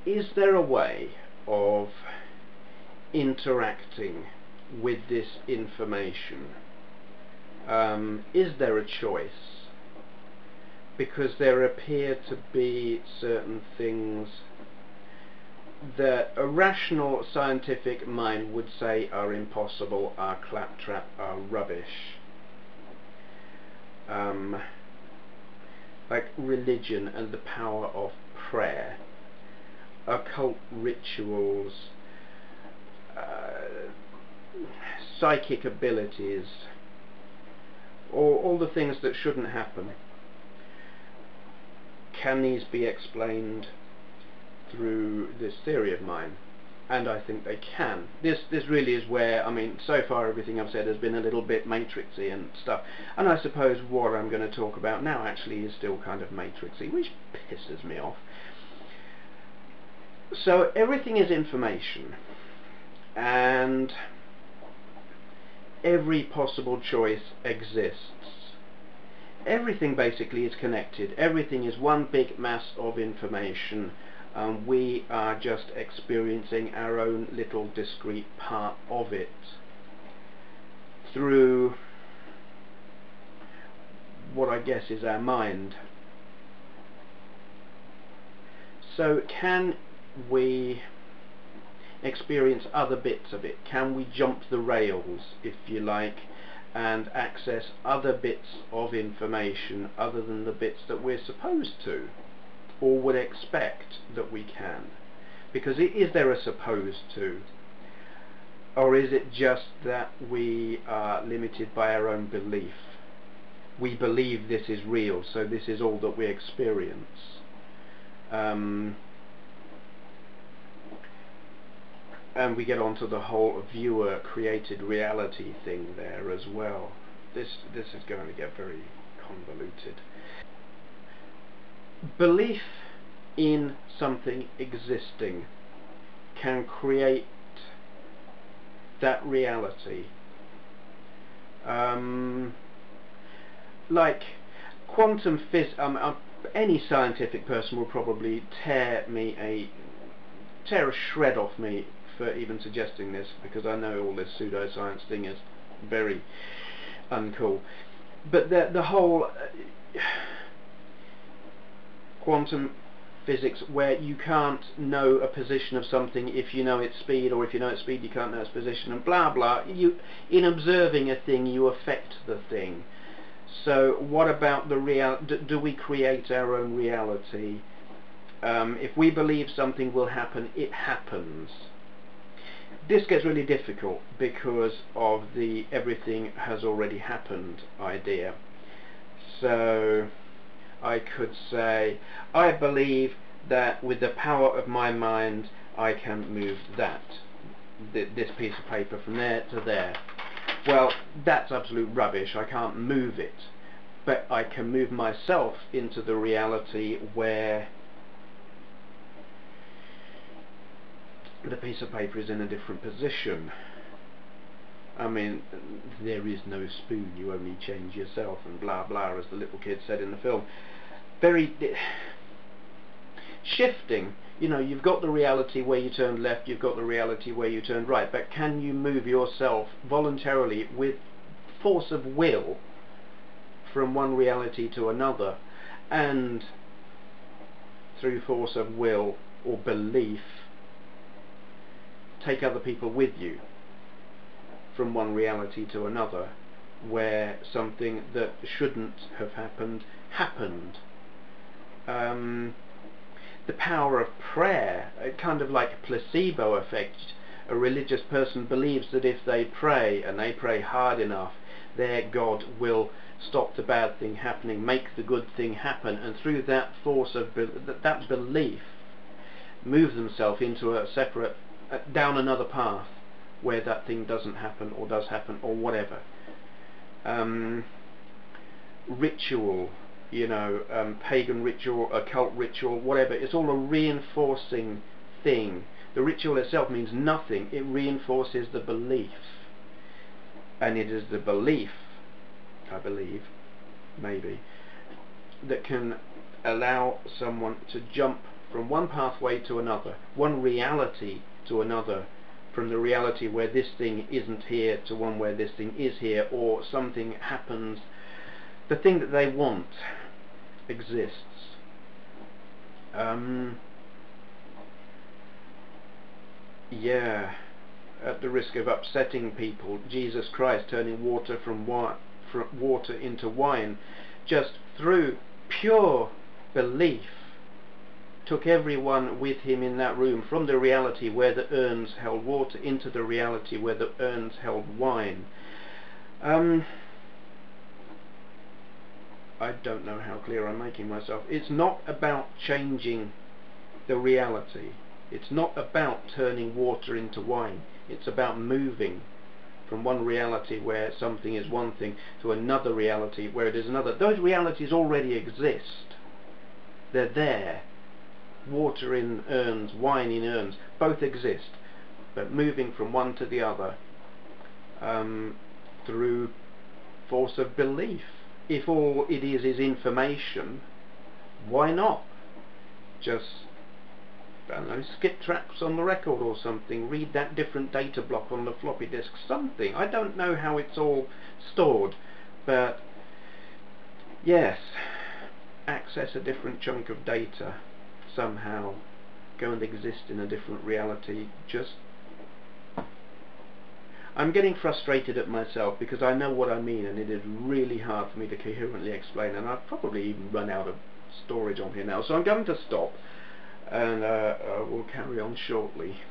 Is there a way of interacting with this information? Is there a choice? Because there appear to be certain things that a rational scientific mind would say are impossible, are claptrap, are rubbish. Like religion and the power of prayer, occult rituals, psychic abilities, or all the things that shouldn't happen. Can these be explained through this theory of mine? And I think they can. This really is where, I mean, so far everything I've said has been a little bit matrixy and stuff, and I suppose what I'm going to talk about now actually is still kind of matrixy, which pisses me off. So everything is information, and every possible choice exists. Everything basically is connected. Everything is one big mass of information. We are just experiencing our own little discrete part of it through what I guess is our mind. So can we experience other bits of it? Can we jump the rails, if you like, and access other bits of information other than the bits that we're supposed to, or would expect that we can? Because is there a supposed to, or is it just that we are limited by our own belief? We believe this is real, so this is all that we experience. And we get onto the whole viewer created reality thing there as well. This is going to get very convoluted. Belief in something existing can create that reality. Like quantum physics, any scientific person will probably tear a shred off me for even suggesting this, because I know all this pseudoscience thing is very uncool. But the whole quantum physics, where you can't know a position of something if you know its speed, or if you know its speed you can't know its position, and blah blah. In observing a thing you affect the thing. So what about the do we create our own reality? If we believe something will happen, it happens. This gets really difficult because of the everything has already happened idea. So I could say, I believe that with the power of my mind I can move this piece of paper from there to there. Well, that's absolute rubbish. I can't move it, but I can move myself into the reality where the piece of paper is in a different position. I mean, there is no spoon, you only change yourself, and blah blah, as the little kid said in the film. Very shifting. You know, you've got the reality where you turned left, you've got the reality where you turned right, but can you move yourself voluntarily with force of will from one reality to another, and through force of will or belief take other people with you from one reality to another, where something that shouldn't have happened happened? The power of prayer, kind of like a placebo effect. A religious person believes that if they pray, and they pray hard enough, their God will stop the bad thing happening, make the good thing happen, and through that force of that belief move themselves into a separate, down another path where that thing doesn't happen, or does happen, or whatever. Ritual, you know, pagan ritual, occult ritual, whatever, it's all a reinforcing thing. The ritual itself means nothing, it reinforces the belief, and it is the belief, I believe, maybe, that can allow someone to jump from one pathway to another, one reality to another, from the reality where this thing isn't here to one where this thing is here, or something happens, the thing that they want exists. Yeah, at the risk of upsetting people, Jesus Christ turning water from water into wine, just through pure belief, took everyone with him in that room from the reality where the urns held water into the reality where the urns held wine. I don't know how clear I'm making myself. It's not about changing the reality. It's not about turning water into wine. It's about moving from one reality where something is one thing to another reality where it is another. Those realities already exist. They're there. Water in urns, wine in urns, both exist. But moving from one to the other through force of belief. If all it is information, why not just, I don't know, skip tracks on the record or something, read that different data block on the floppy disk, something. I don't know how it's all stored, but yes, access a different chunk of data somehow, go and exist in a different reality. Just, I'm getting frustrated at myself because I know what I mean, and it is really hard for me to coherently explain, and I've probably even run out of storage on here now, so I'm going to stop, and we'll carry on shortly.